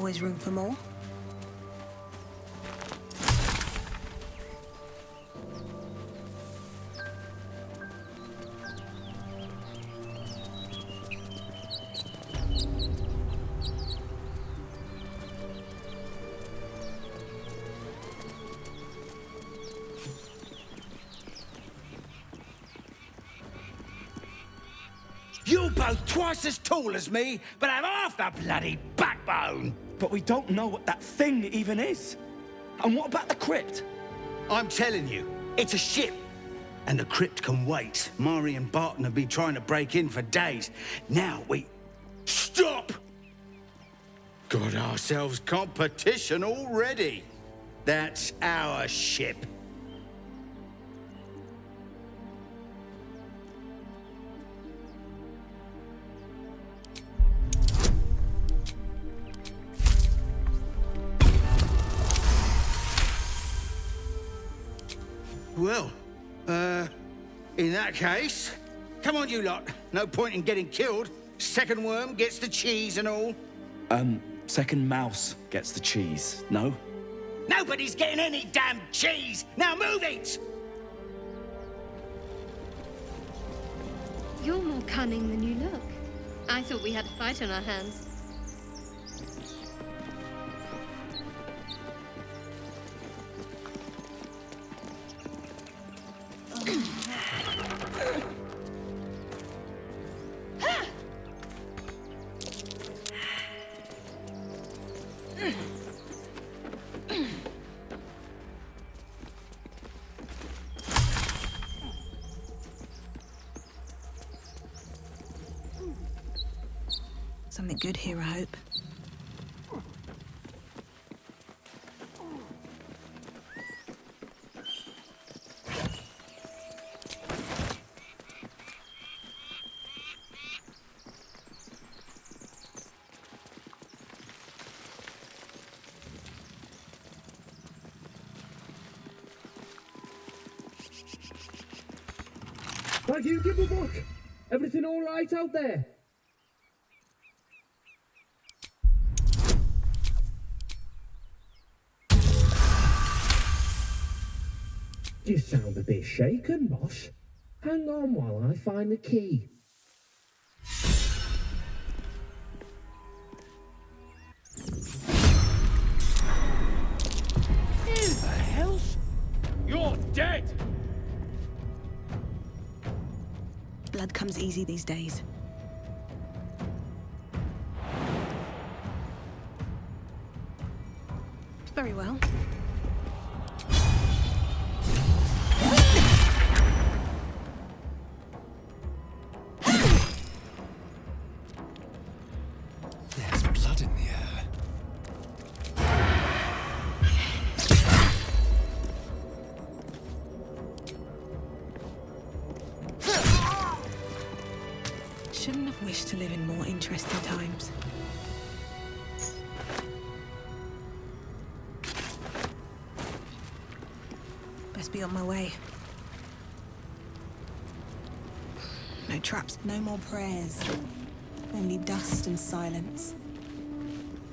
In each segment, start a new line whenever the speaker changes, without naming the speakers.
Always room for more.
You're both twice as tall as me, but have half the bloody backbone!
But we don't know what that thing even is. And what about the crypt?
I'm telling you, it's a ship. And the crypt can wait. Mari and Barton have been trying to break in for days. Now we... Stop! Got ourselves competition already. That's our ship. Well, in that case, come on you lot. No point in getting killed. Second worm gets the cheese and all.
Second mouse gets the cheese, no?
Nobody's getting any damn cheese! Now move it!
You're more cunning than you look. I thought we had a fight on our hands.
Something good here, I hope.
Thank you, give a book. Everything all right out there? You sound a bit shaken, boss. Hang on while I find the key.
Who the hell's... You're dead!
Blood comes easy these days. Very well.
There's blood in the air.
Shouldn't have wished to live in more interesting times. Best be on my way. No traps, no more prayers. Only dust and silence.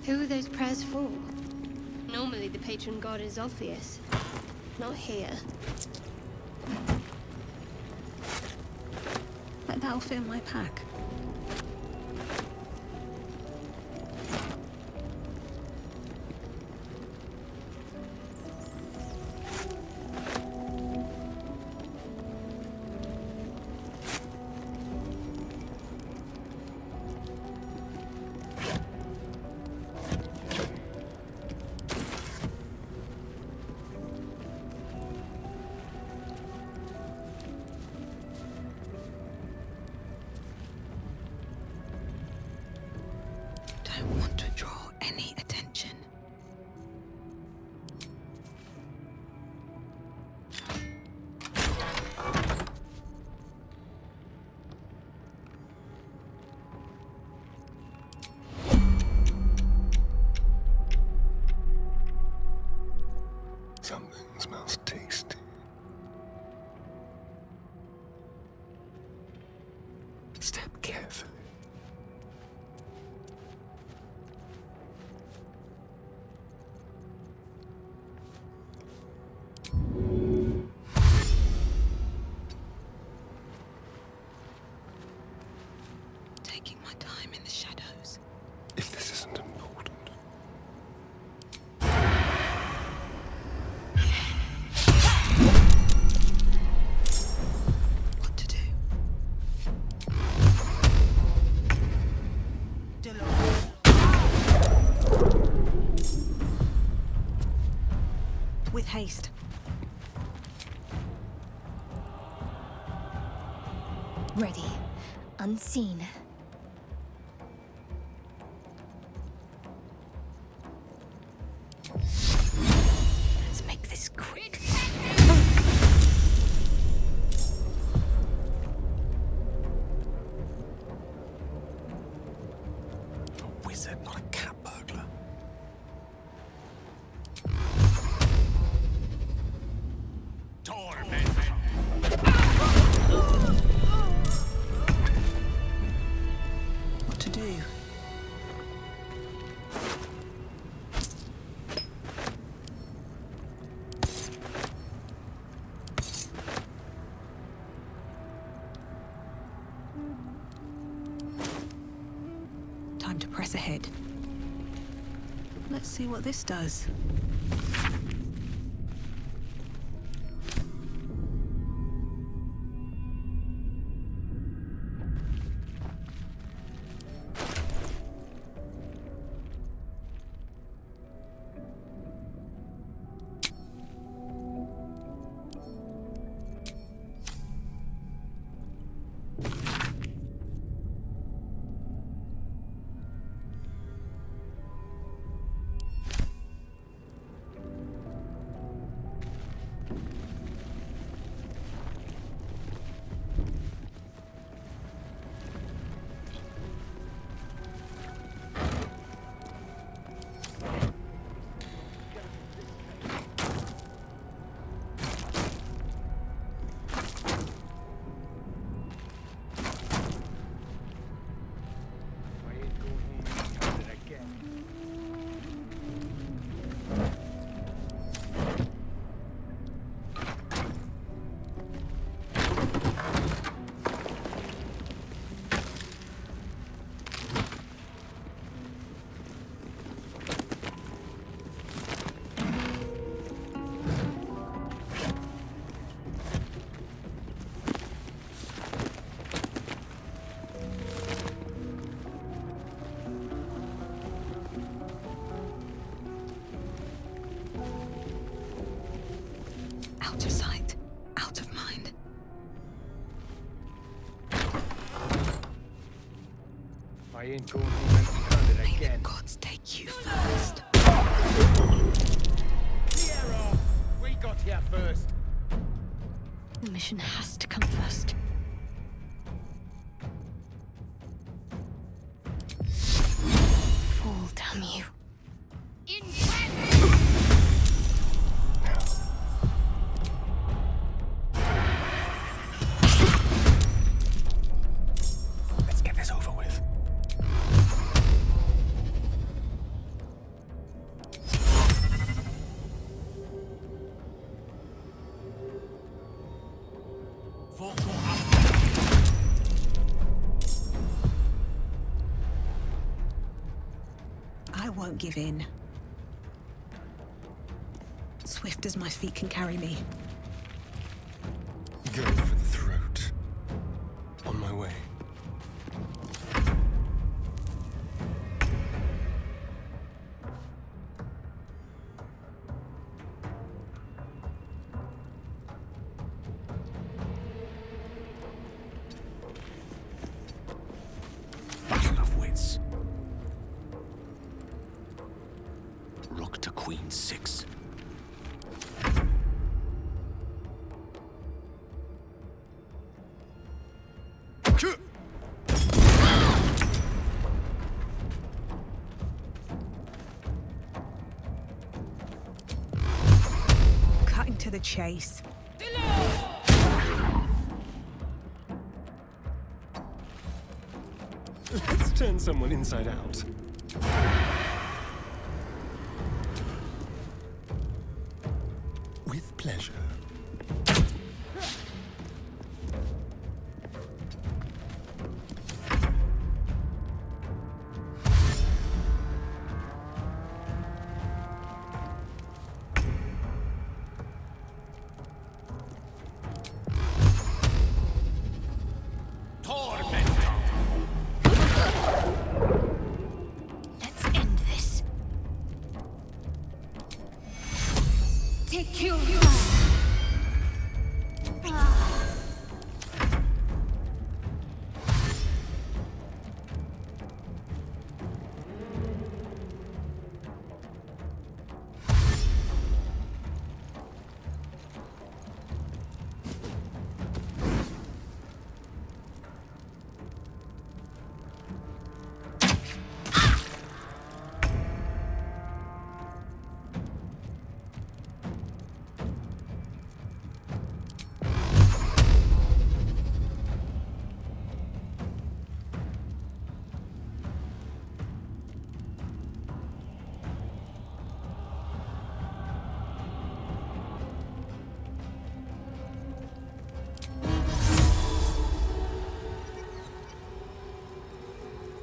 Who are those prayers for? Normally the patron god is obvious. Not here.
But that'll fit in my pack. Don't want to draw any attention.
Something smells tasty. Step carefully.
Ready. Unseen. Let's make this quick.
A wizard, not a cat burglar.
What to do? Time to press ahead. Let's see what this does. Out of sight, out of mind.
I ain't going home empty-handed
May the
again.
gods take you first.
Piero, we got here first.
The mission has to come first. Fall, damn you.
Let's get this over with.
I won't give in. Swift as my feet can carry me.
Go for the throat. On my way. Battle of wits. Rook to queen 6.
Cutting to the chase.
Let's turn someone inside out. With pleasure.
Let's end this. Take your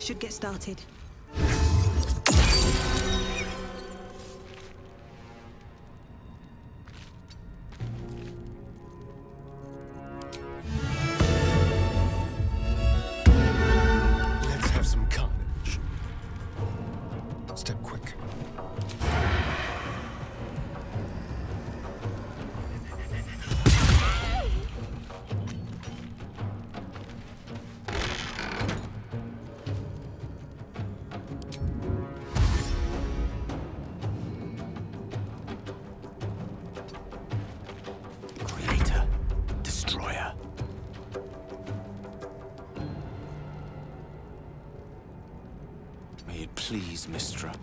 Should get started.
Let's have some carnage. Step quick.
Creator, destroyer. May it please, Mistra.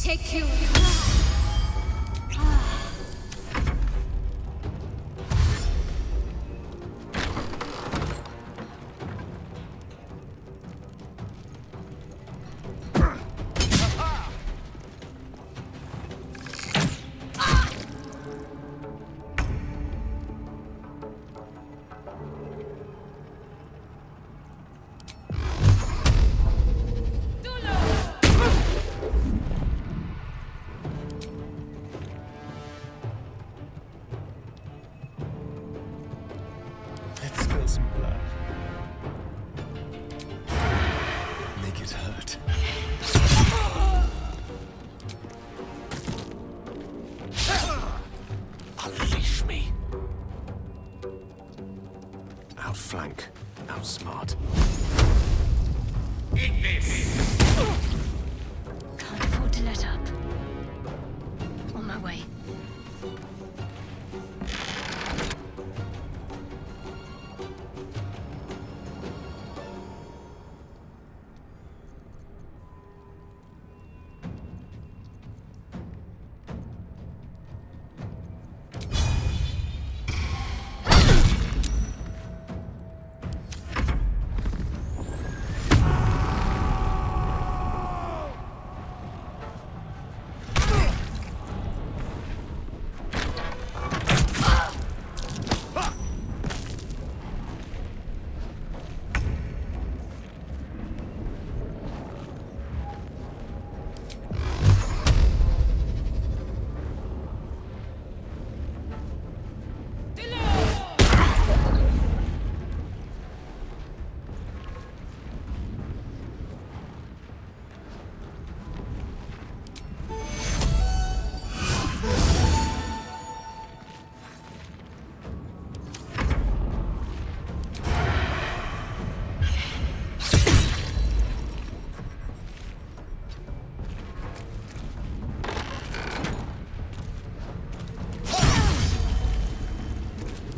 Take you.
Let's spill some blood. Make it hurt.
Unleash me. Outflank, outsmart.
Can't afford to let up. On my way.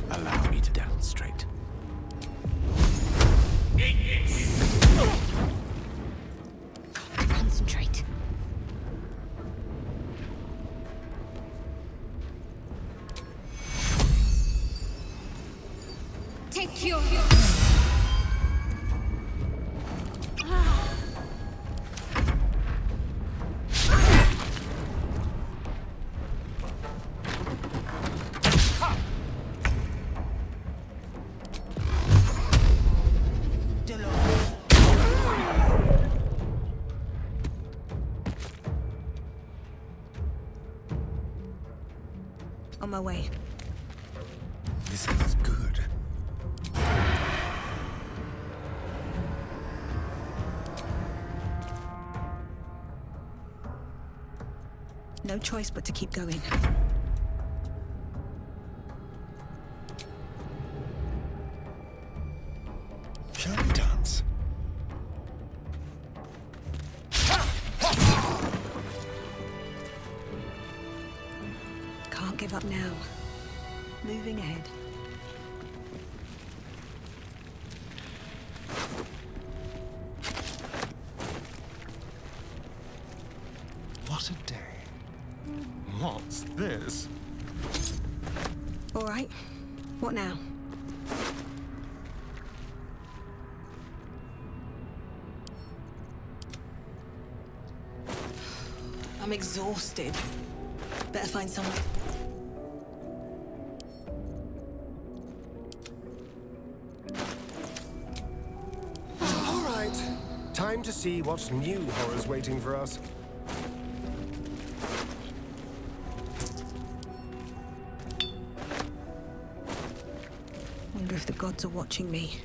Allow me to demonstrate.
Concentrate. Take your.
On my way.
This is good.
No choice but to keep going.
Shall we dance?
Can't give up now. Moving ahead.
What a day. What's this?
All right. What now? I'm exhausted. Better find someone.
Time to see what new horror's waiting for us.
Wonder if the gods are watching me.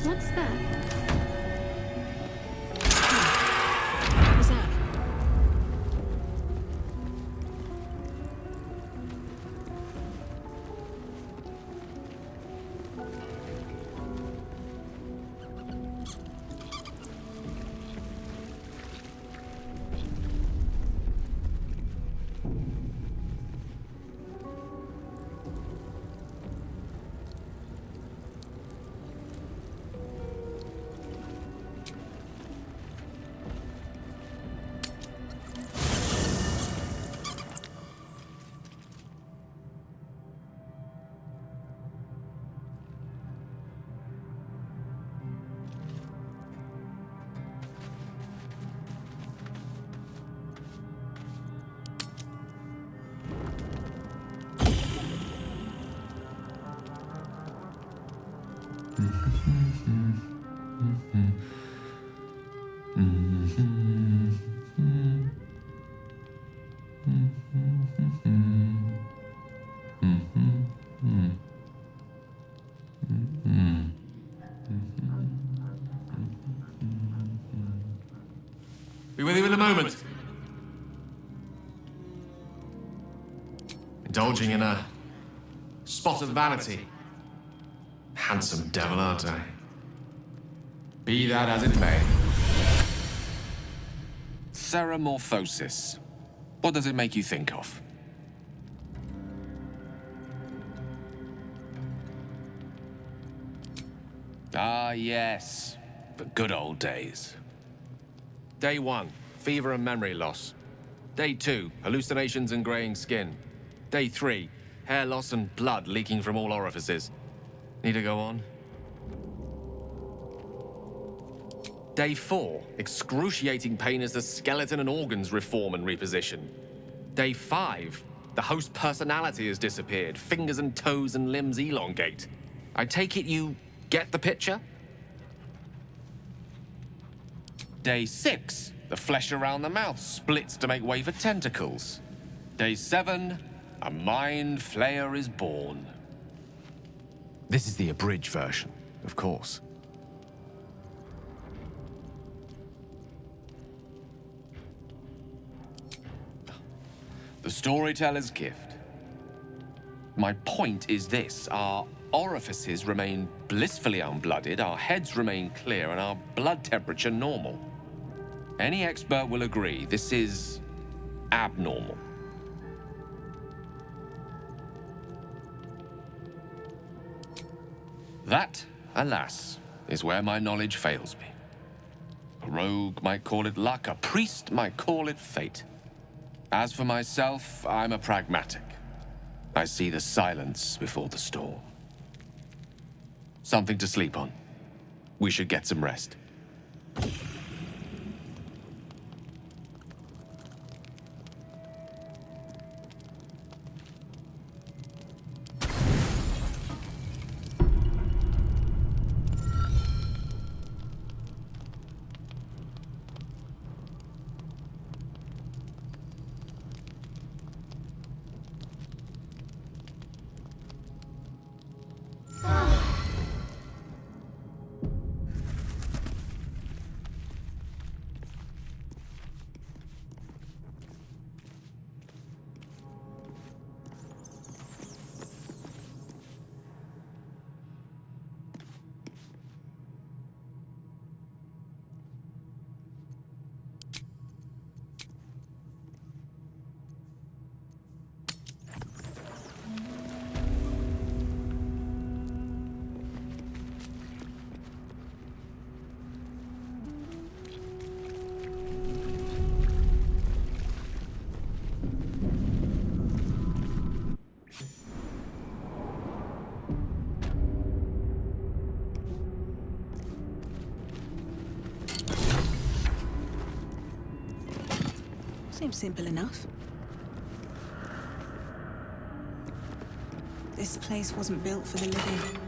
What's that? What was that?
Be with you in a moment. Indulging in a spot of vanity. Handsome devil, aren't I? Be that as it may. Ceramorphosis. What does it make you think of? Ah, yes. The good old days. Day 1, fever and memory loss. Day 2, hallucinations and graying skin. Day 3, hair loss and blood leaking from all orifices. Need to go on? Day 4, excruciating pain as the skeleton and organs reform and reposition. Day 5, the host personality has disappeared. Fingers and toes and limbs elongate. I take it you get the picture? Day 6, the flesh around the mouth splits to make way for tentacles. Day 7, a mind flayer is born. This is the abridged version, of course. The storyteller's gift. My point is this: our orifices remain blissfully unblooded, our heads remain clear, and our blood temperature normal. Any expert will agree this is abnormal. That, alas, is where my knowledge fails me. A rogue might call it luck, a priest might call it fate. As for myself, I'm a pragmatic. I see the silence before the storm. Something to sleep on. We should get some rest.
Seems simple enough. This place wasn't built for the living.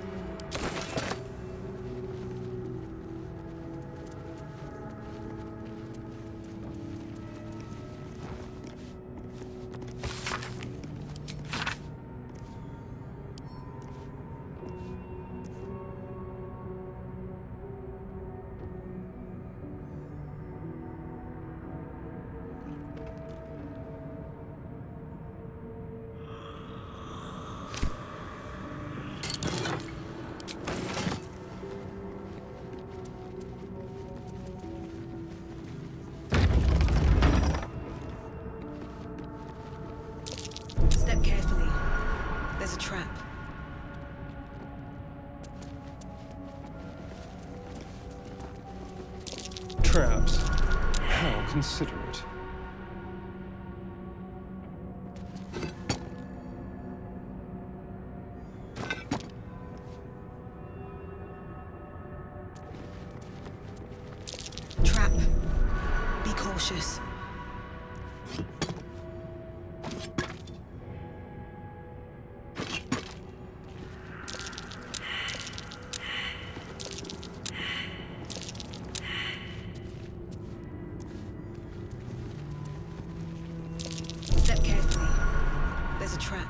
Step carefully. There's a trap.
Traps. How considerate.
Trap. Be cautious. Step carefully. There's a trap.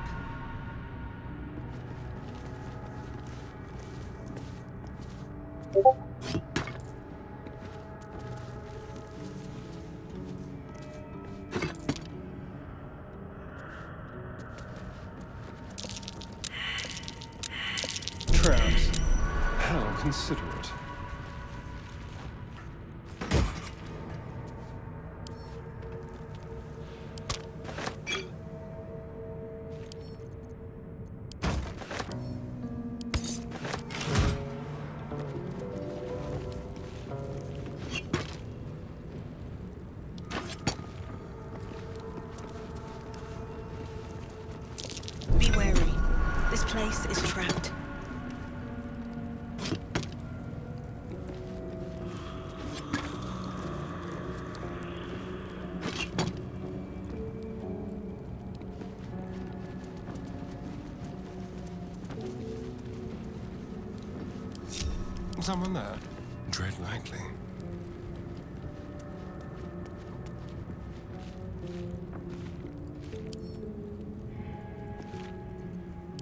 Traps. How considerate.
Be wary. This place is trapped.
Someone there? Dread likely.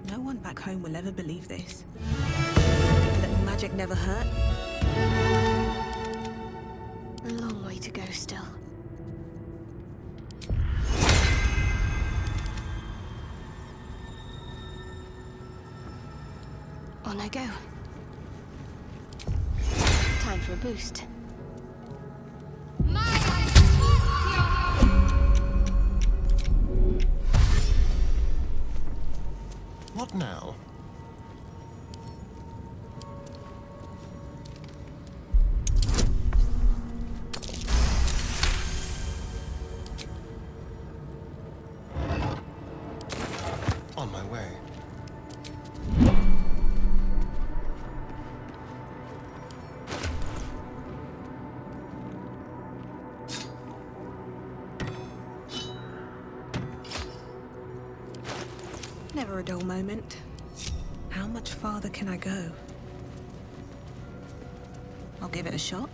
No one back home will ever believe this. That magic never hurt.
A long way to go still. On I go. Time for a boost.
What now? On my way.
Never a dull moment. How much farther can I go? I'll give it a shot.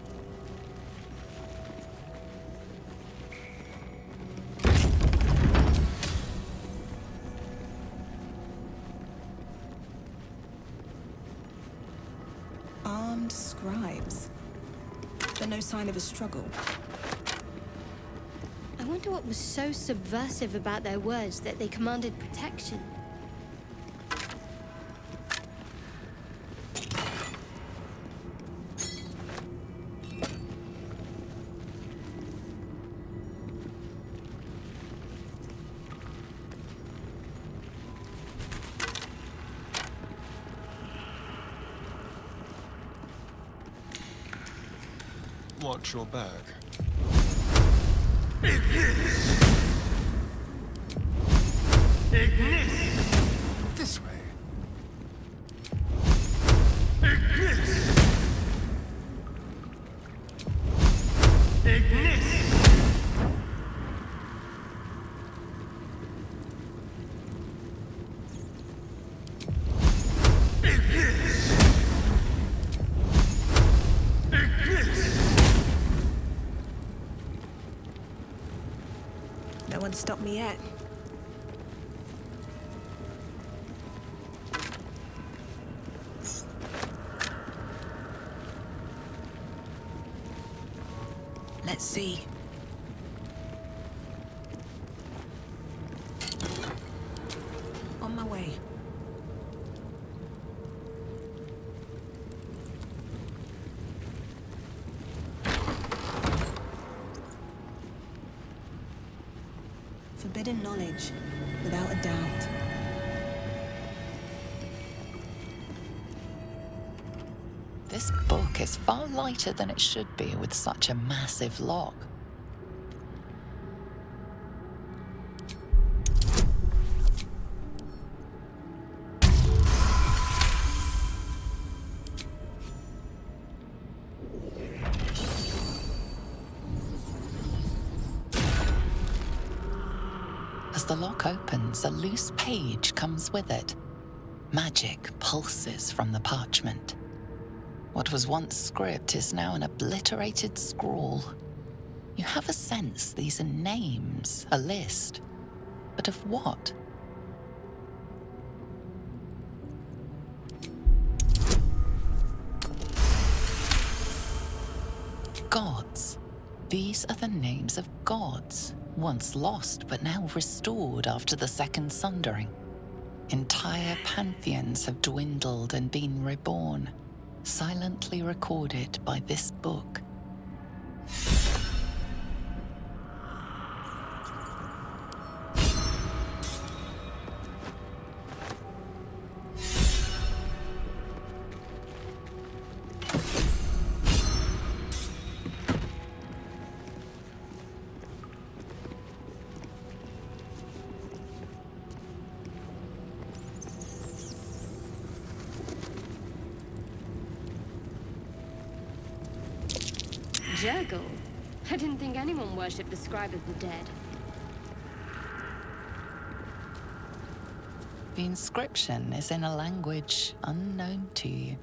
Armed scribes. But no sign of a struggle.
I wonder what was so subversive about their words that they commanded protection.
Watch your back. This way.
Can't stop me yet. Let's see. On my way. Forbidden knowledge, without a doubt.
This book is far lighter than it should be with such a massive log. As the lock opens, a loose page comes with it. Magic pulses from the parchment. What was once script is now an obliterated scrawl. You have a sense these are names, a list. But of what? Gods. These are the names of gods, once lost but now restored after the Second Sundering. Entire pantheons have dwindled and been reborn, silently recorded by this book.
Jurgle? I didn't think anyone worshipped the scribe of the dead.
The inscription is in a language unknown to you.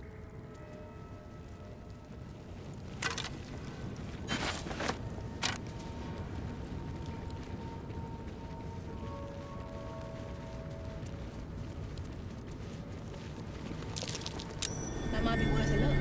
That might be worth a look.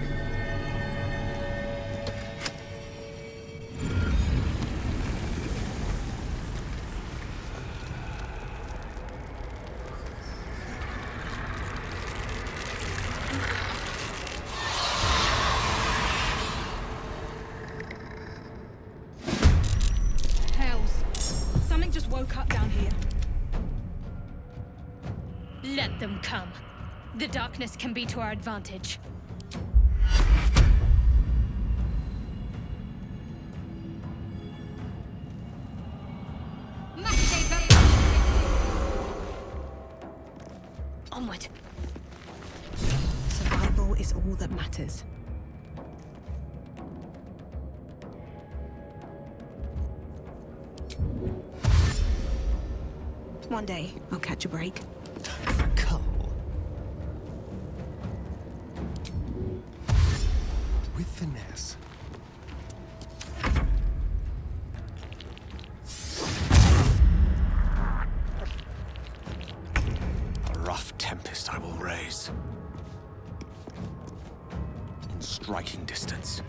Woke up down here.
Let them come. The darkness can be to our advantage. Onward.
Survival is all that matters. One day, I'll catch a break.
Cool.
With finesse. A rough tempest I will raise. In striking distance.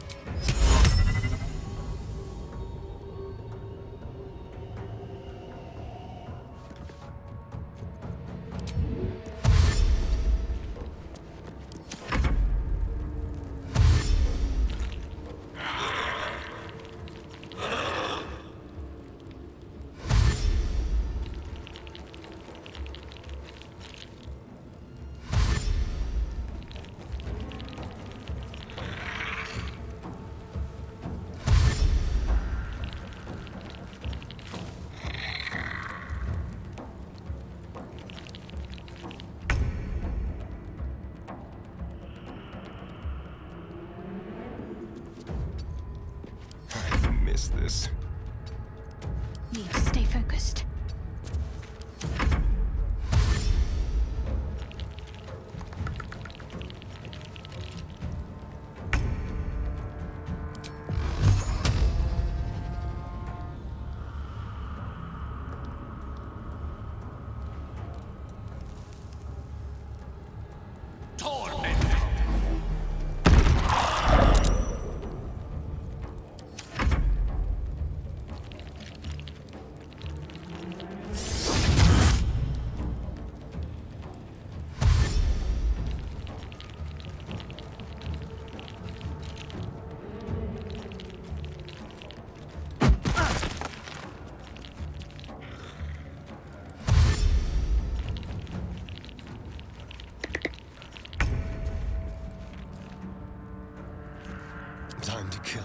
This.
Need to stay focused.
Time to kill.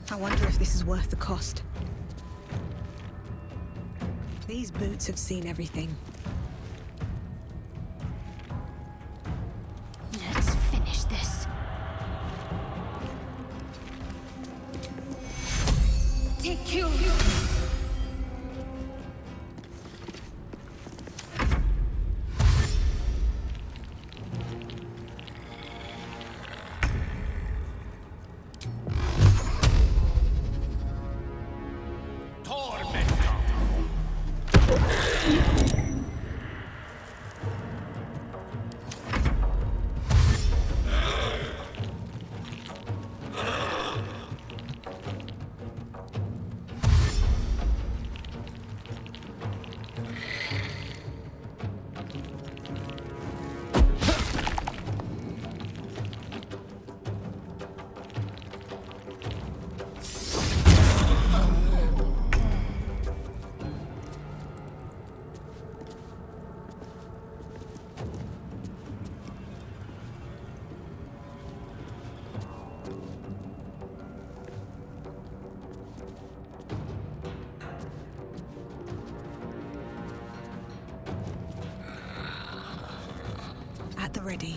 I wonder if this is worth the cost. These boots have seen everything.
Let's finish this. Take you.
At the ready.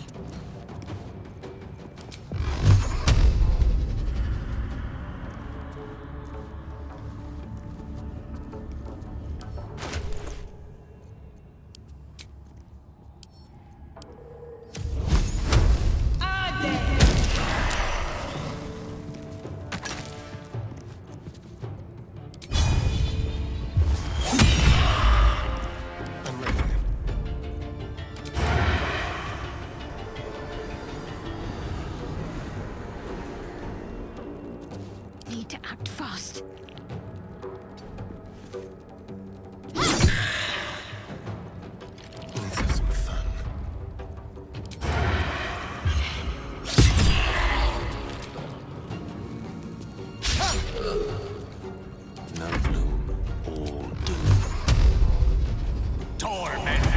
I'm ready.
Need to act fast.
Let's have some fun. No bloom, all doom. Torment!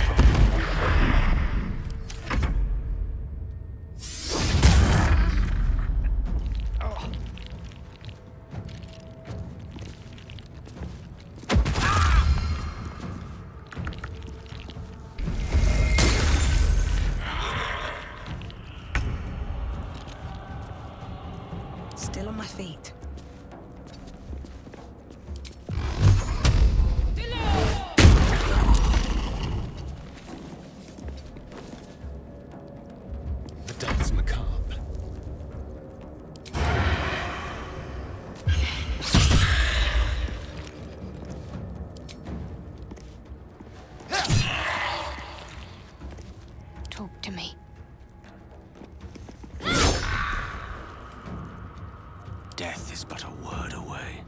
Still on my feet.
The dance macabre.
Talk to me.
Death is but a word away.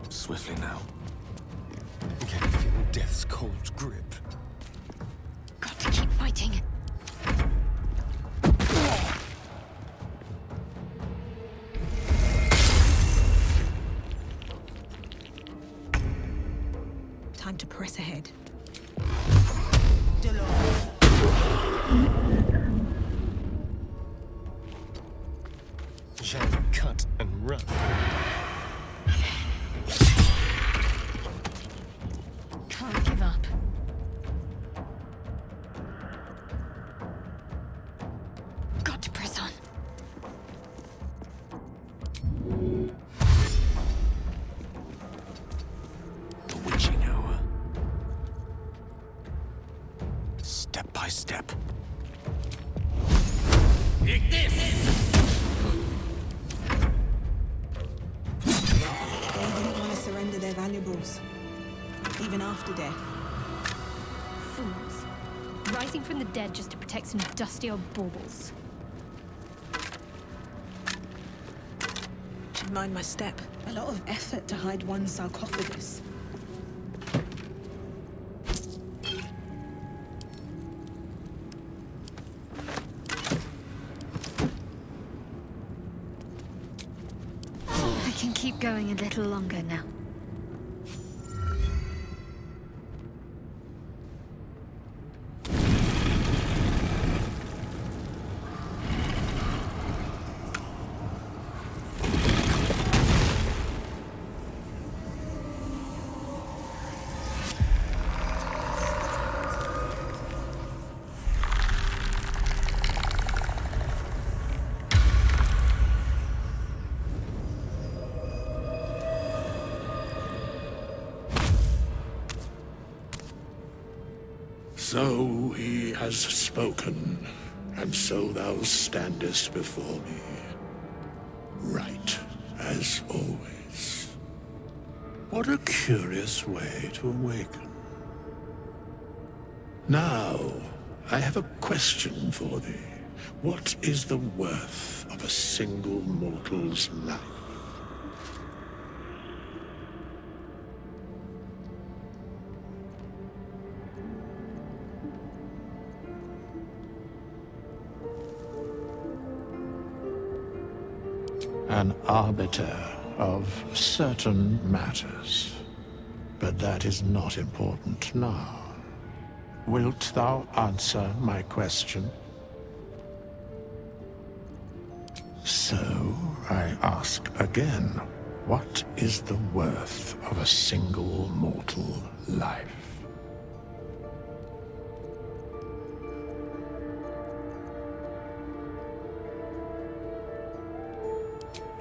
Swiftly now. Can you feel death's cold grip?
Got to keep fighting.
Time to press ahead.
Shall we cut and run?
Can't give up. Got to press on.
The witching hour. Step by step.
They didn't want to surrender their valuables, even after death.
Fools. Rising from the dead just to protect some dusty old baubles.
Should mind my step. A lot of effort to hide one sarcophagus.
I can keep going a little longer now.
So he has spoken, and so thou standest before me. Right, as always. What a curious way to awaken. Now, I have a question for thee. What is the worth of a single mortal's life? An arbiter of certain matters. But that is not important now. Wilt thou answer my question? So, I ask again, what is the worth of a single mortal life?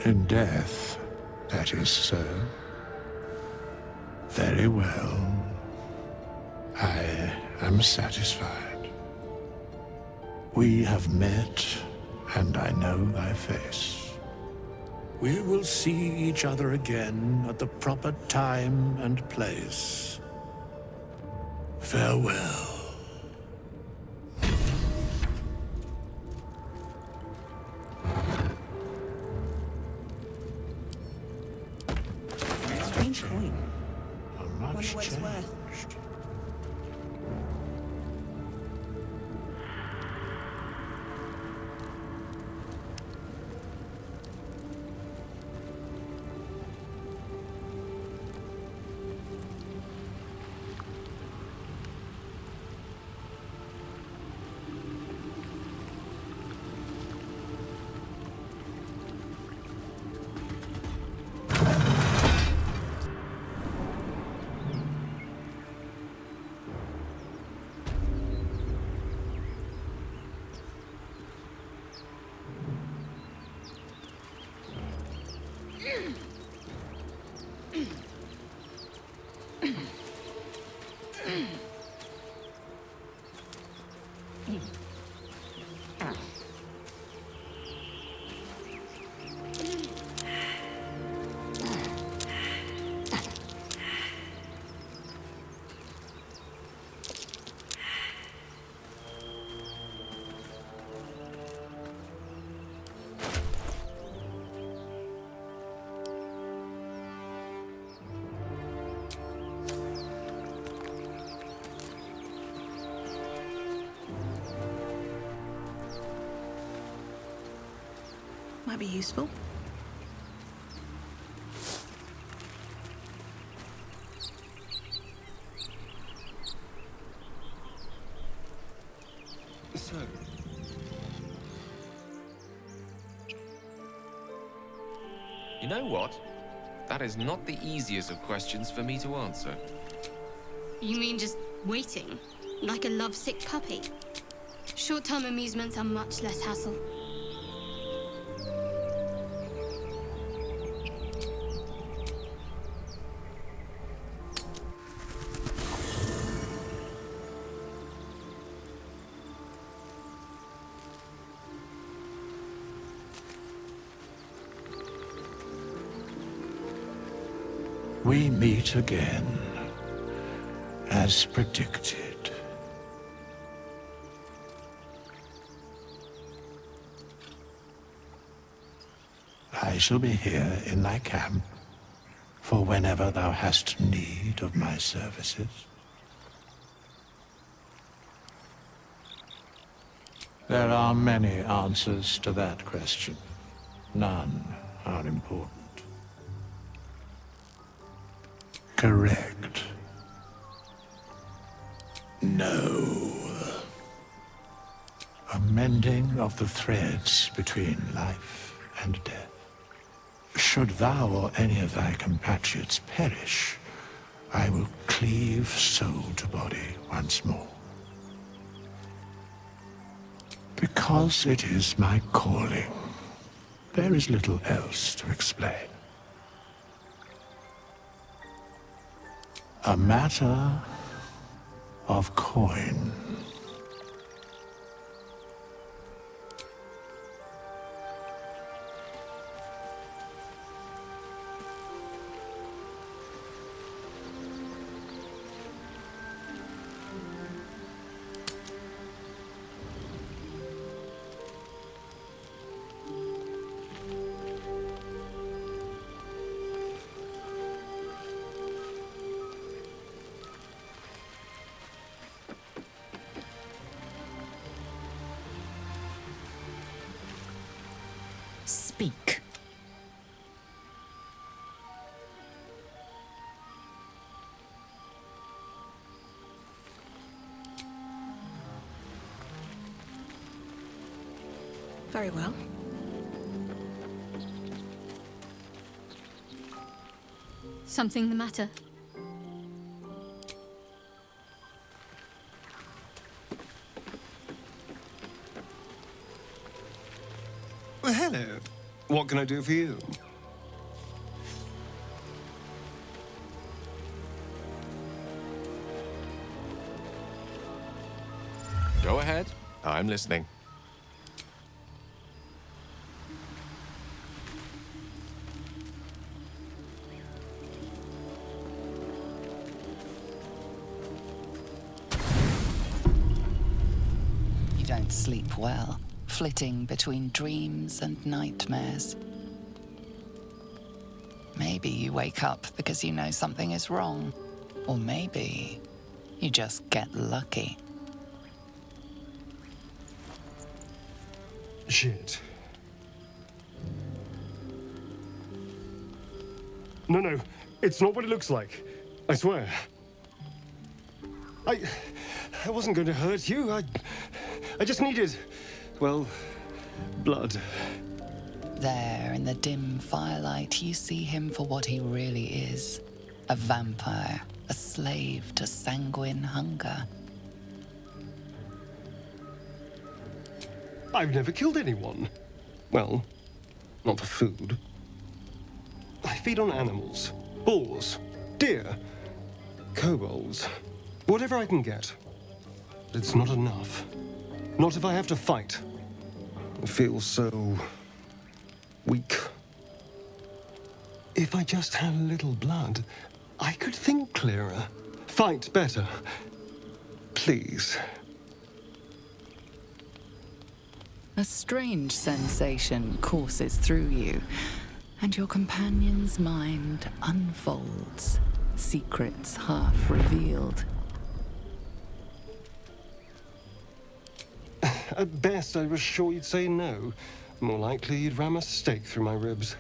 In death, that is so. Very well. I am satisfied. We have met, and I know thy face. We will see each other again at the proper time and place. Farewell.
Strange coin.
I'm
Wonder
much
what it's worth.
changed.
Might be useful.
So,
You know what? That is not the easiest of questions for me to answer.
You mean just waiting? Like a lovesick puppy? Short-term amusements are much less hassle.
We meet again, as predicted. I shall be here in thy camp, for whenever thou hast need of my services. There are many answers to that question. None are important. Correct. No. A mending of the threads between life and death. Should thou or any of thy compatriots perish, I will cleave soul to body once more. Because it is my calling, there is little else to explain. A matter of coin.
Speak.
Very well.
Something the matter?
Well, hello. What can I do for you?
Go ahead. I'm listening.
You don't sleep well, flitting between dreams and nightmares. Maybe you wake up because you know something is wrong. Or maybe you just get lucky.
Shit. No, it's not what it looks like. I swear. I wasn't going to hurt you. I just needed, well, blood.
There, in the dim firelight, you see him for what he really is. A vampire, a slave to sanguine hunger.
I've never killed anyone. Well, not for food. I feed on animals. Boars, deer, kobolds, whatever I can get. But it's not enough. Not if I have to fight. I feel so weak. If I just had a little blood, I could think clearer, fight better. Please.
A strange sensation courses through you, and your companion's mind unfolds, secrets half revealed.
At best, I was sure you'd say no. More likely, you'd ram a stake through my ribs.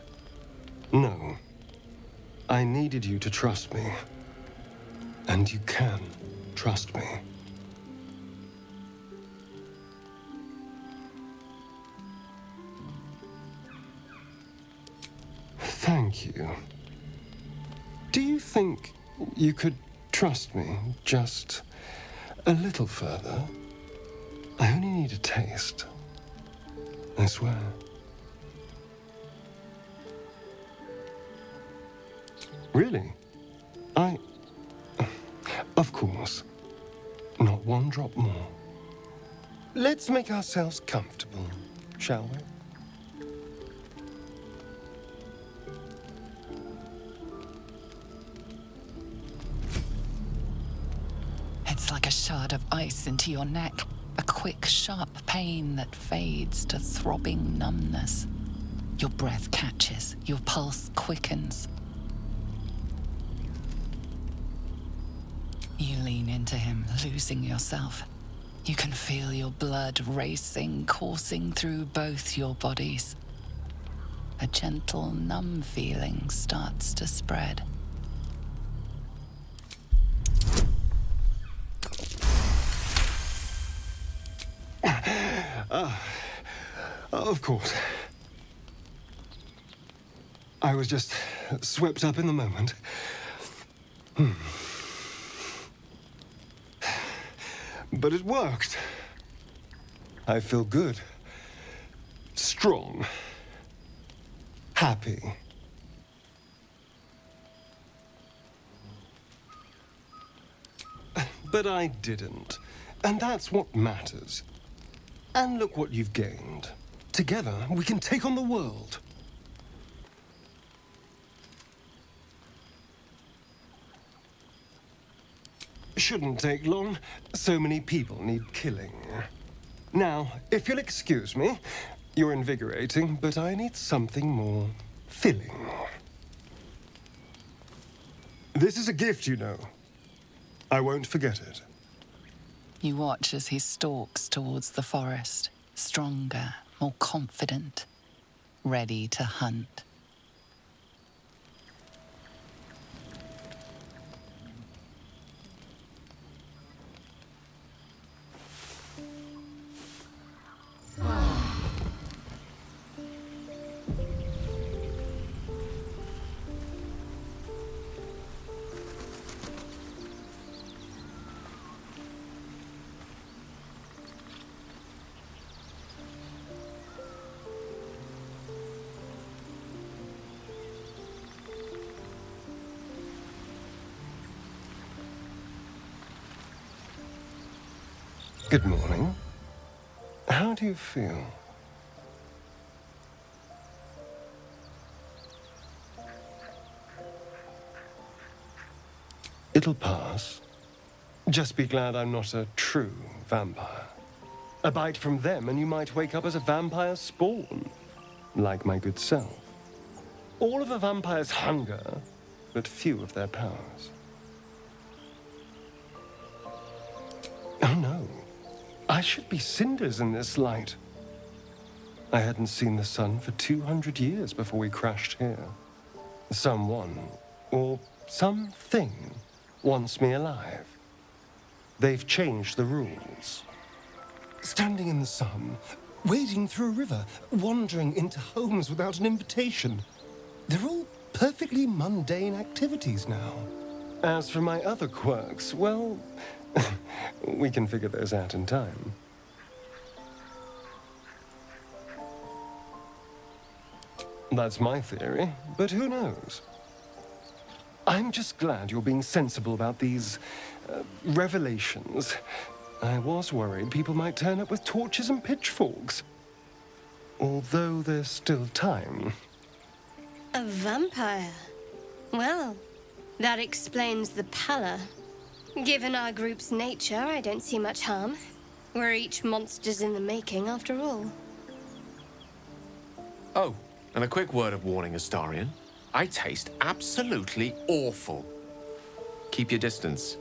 No. I needed you to trust me. And you can trust me. Thank you. Do you think you could trust me just a little further? I only need a taste. I swear. Really? Of course. Not one drop more. Let's make ourselves comfortable, shall we?
It's like a shard of ice into your neck, a quick, sharp pain that fades to throbbing numbness. Your breath catches, your pulse quickens. You lean into him, losing yourself. You can feel your blood racing, coursing through both your bodies. A gentle, numb feeling starts to spread.
Of course. I was just swept up in the moment. But it worked. I feel good. Strong. Happy. but I didn't. And that's what matters. And look what you've gained. Together, we can take on the world. Shouldn't take long. So many people need killing. Now, if you'll excuse me, you're invigorating, but I need something more filling. This is a gift, you know. I won't forget it.
You watch as he stalks towards the forest, stronger, more confident, ready to hunt.
Good morning. How do you feel? It'll pass. Just be glad I'm not a true vampire. A bite from them and you might wake up as a vampire spawn, like my good self. All of a vampire's hunger, but few of their powers. Oh no. I should be cinders in this light. I hadn't seen the sun for 200 years before we crashed here. Someone, or something, wants me alive. They've changed the rules. Standing in the sun, wading through a river, wandering into homes without an invitation. They're all perfectly mundane activities now. As for my other quirks, well, we can figure those out in time. That's my theory, but who knows? I'm just glad you're being sensible about these revelations. I was worried people might turn up with torches and pitchforks. Although there's still time.
A vampire? Well, that explains the pallor. Given our group's nature, I don't see much harm. We're each monsters in the making, after all.
Oh, and a quick word of warning, Astarion. I taste absolutely awful. Keep your distance.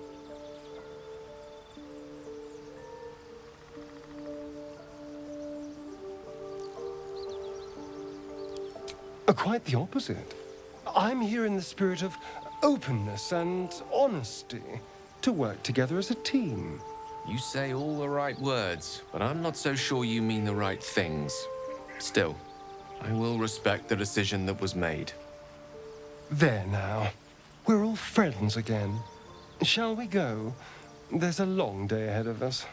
Quite the opposite. I'm here in the spirit of openness and honesty, to work together as a team.
You say all the right words, but I'm not so sure you mean the right things. Still, I will respect the decision that was made.
There now. We're all friends again. Shall we go? There's a long day ahead of us.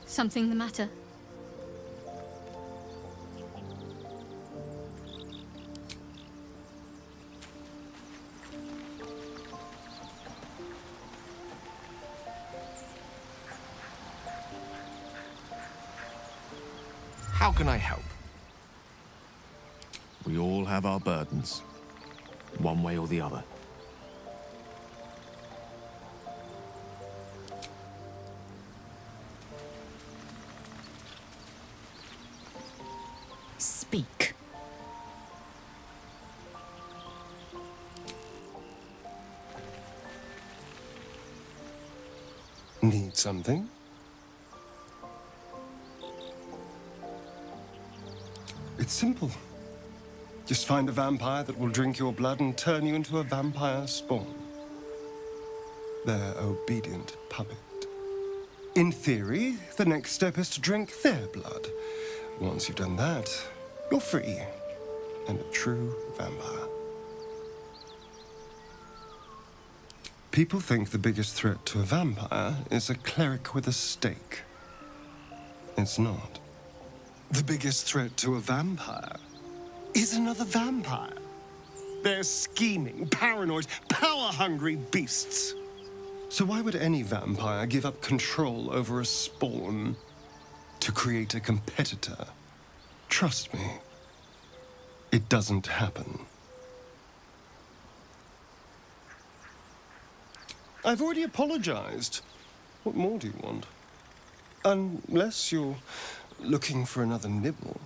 Something the matter?
How can I help? We all have our burdens, one way or the other.
Speak.
Need something? It's simple. Just find a vampire that will drink your blood and turn you into a vampire spawn. Their obedient puppet. In theory, the next step is to drink their blood. Once you've done that, you're free and a true vampire. People think the biggest threat to a vampire is a cleric with a stake. It's not. The biggest threat to a vampire is another vampire. They're scheming, paranoid, power-hungry beasts. So why would any vampire give up control over a spawn to create a competitor? Trust me, it doesn't happen. I've already apologized. What more do you want? Unless you're looking for another nibble.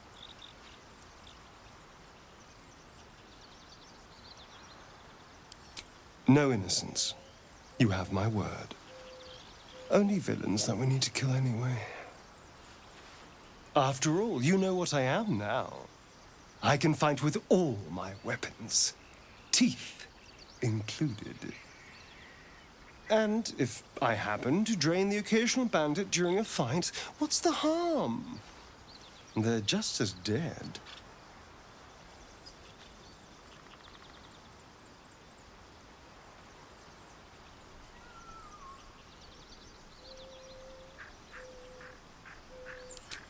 No innocence. You have my word. Only villains that we need to kill anyway. After all, you know what I am now. I can fight with all my weapons, teeth included. And if I happen to drain the occasional bandit during a fight, what's the harm? They're just as dead.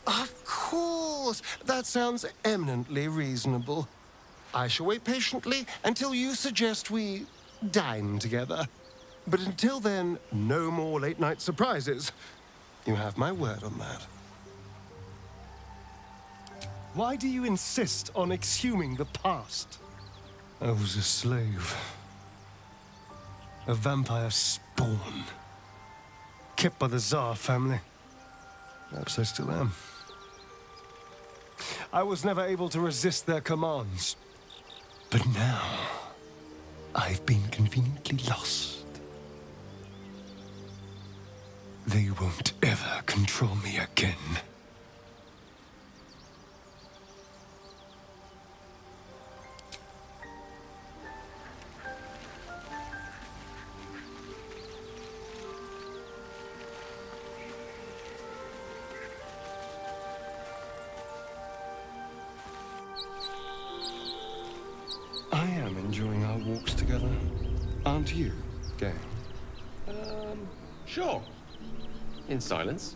Of course! That sounds eminently reasonable. I shall wait patiently until you suggest we dine together. But until then, no more late-night surprises. You have my word on that. Why do you insist on exhuming the past? I was a slave. A vampire spawn. Kept by the Tsar family. Perhaps I still am. I was never able to resist their commands. But now, I've been conveniently lost. They won't ever control me again. I am enjoying our walks together. Aren't you, gang?
Sure. In silence.